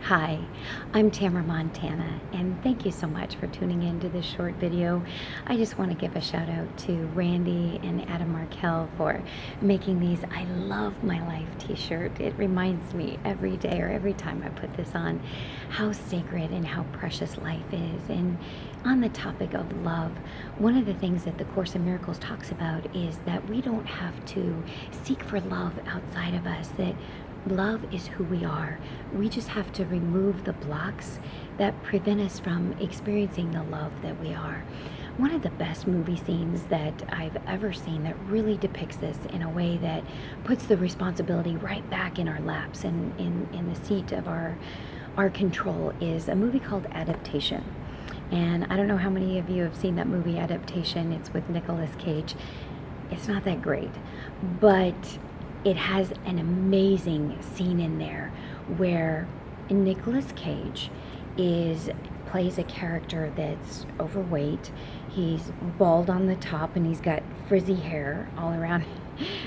Hi, I'm Tamara Montana, and thank you so much for tuning in to this short video. I just want to give a shout out to Randy and Adam Markell for making these I Love My Life t-shirt. It reminds me every day or every time I put this on how sacred and how precious life is. And on the topic of love, one of the things that the Course in Miracles talks about is that we don't have to seek for love outside of us, that love is who we are. We just have to remove the blocks that prevent us from experiencing the love that we are. One of the best movie scenes that I've ever seen that really depicts this in a way that puts the responsibility right back in our laps and in the seat of our control is a movie called Adaptation. And I don't know how many of you have seen that movie Adaptation. It's with Nicolas Cage. It's not that great, but it has an amazing scene in there where Nicolas Cage plays a character that's overweight. He's bald on the top and he's got frizzy hair all around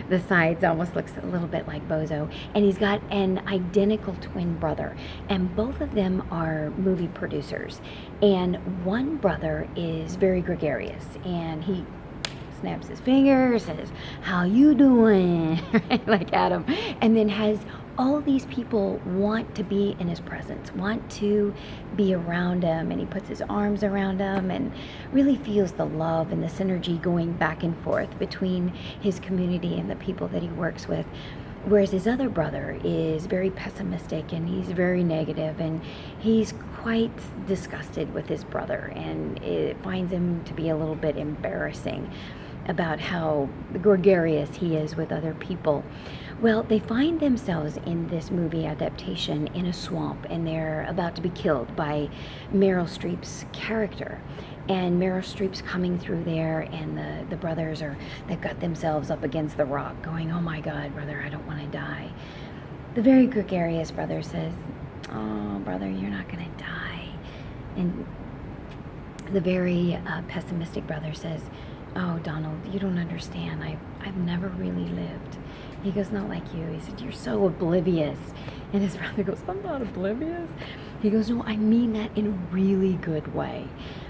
the sides, almost looks a little bit like Bozo. And he's got an identical twin brother, and both of them are movie producers. And one brother is very gregarious, and he snaps his fingers, says, "How you doing?" Right? Like Adam. And then has all these people want to be in his presence, want to be around him, and he puts his arms around him and really feels the love and the synergy going back and forth between his community and the people that he works with. Whereas his other brother is very pessimistic and he's very negative, and he's quite disgusted with his brother, and it finds him to be a little bit embarrassing about how gregarious he is with other people. Well, they find themselves in this movie Adaptation in a swamp, and they're about to be killed by Meryl Streep's character. And Meryl Streep's coming through there, and the brothers they've got themselves up against the rock going, "Oh my God, brother, I don't want to die." The very gregarious brother says, "Oh, brother, you're not going to die." And the very pessimistic brother says, "Oh, Donald, you don't understand. I've never really lived." He goes, "Not like you." He said, "You're so oblivious." And his brother goes, "I'm not oblivious." He goes, "No, I mean that in a really good way."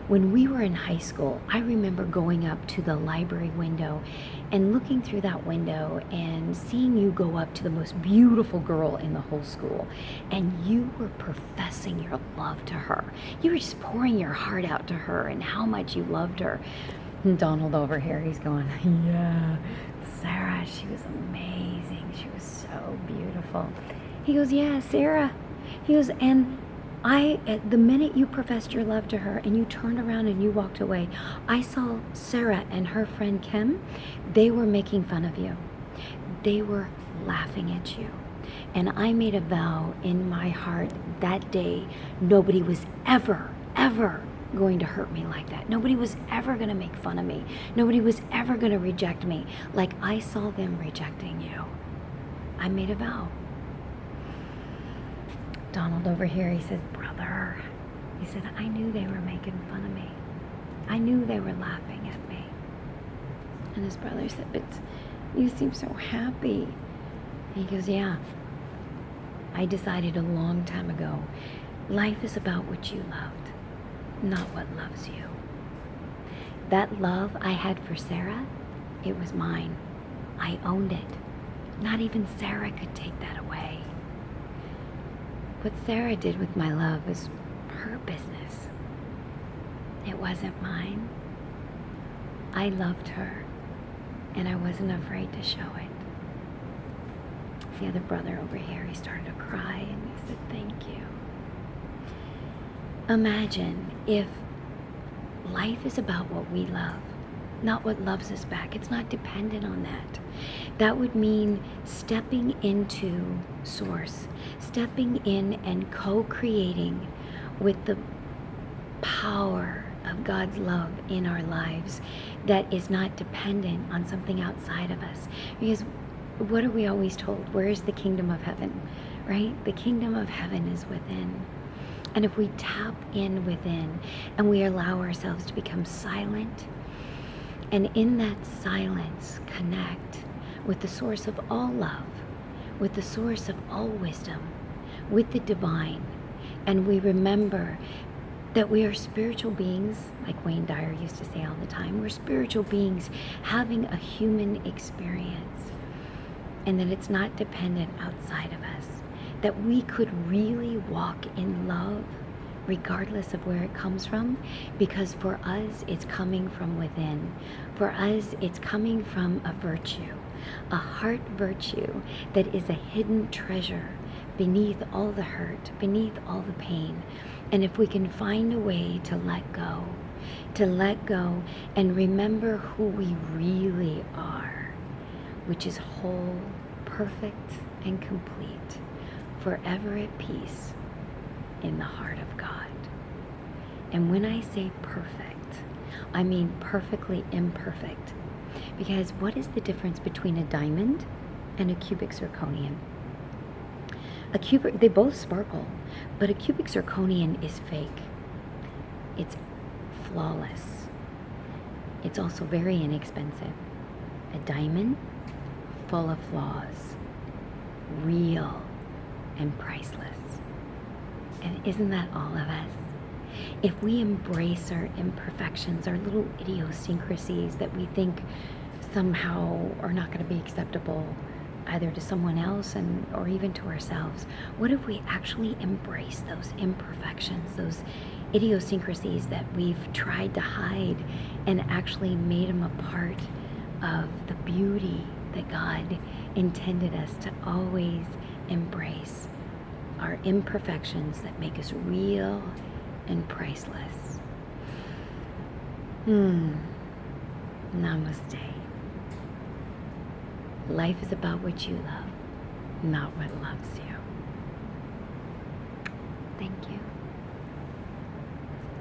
When we were in high school, I remember going up to the library window and looking through that window and seeing you go up to the most beautiful girl in the whole school, and you were professing your love to her. You were just pouring your heart out to her and how much you loved her. And Donald over here, he's going, "Yeah, Sarah, she was amazing. She was so beautiful." He goes, "Yeah, Sarah." He goes, "And the minute you professed your love to her and you turned around and you walked away, I saw Sarah and her friend Kim. They were making fun of you. They were laughing at you. And I made a vow in my heart that day, nobody was ever going to hurt me like that. Nobody was ever going to make fun of me. Nobody was ever going to reject me like I saw them rejecting you. I made a vow." Donald over here, he said, "Brother," he said, "I knew they were making fun of me. I knew they were laughing at me." And his brother said, "But you seem so happy." And he goes, "Yeah, I decided a long time ago, life is about what you loved, not what loves you. That love I had for Sarah, it was mine. I owned it. Not even Sarah could take that away. What Sarah did with my love was her business. It wasn't mine. I loved her, and I wasn't afraid to show it." The other brother over here, he started to cry, and he said, "Thank you." Imagine if life is about what we love, not what loves us back. It's not dependent on that. That would mean stepping into Source, stepping in and co-creating with the power of God's love in our lives that is not dependent on something outside of us. Because what are we always told? Where is the kingdom of heaven, right? The kingdom of heaven is within. And if we tap in within and we allow ourselves to become silent, and in that silence connect with the source of all love, with the source of all wisdom, with the divine, And we remember that we are spiritual beings, like Wayne Dyer used to say all the time. We're spiritual beings having a human experience, and that it's not dependent outside of us. That we could really walk in love regardless of where it comes from, because for us it's coming from within. For us it's coming from a virtue, a heart virtue that is a hidden treasure beneath all the hurt, beneath all the pain. And if we can find a way to let go and remember who we really are, which is whole, perfect, and complete, forever at peace in the heart of God. And when I say perfect, I mean perfectly imperfect. Because what is the difference between a diamond and a cubic zirconian? They both sparkle, but a cubic zirconian is fake. It's flawless. It's also very inexpensive. A diamond, full of flaws, real and priceless. And isn't that all of us? If we embrace our imperfections, our little idiosyncrasies that we think somehow are not going to be acceptable either to someone else or even to ourselves, what if we actually embrace those imperfections, those idiosyncrasies that we've tried to hide, and actually made them a part of the beauty that God intended us to always embrace? Our imperfections that make us real and priceless. Namaste. Life is about what you love, not what loves you.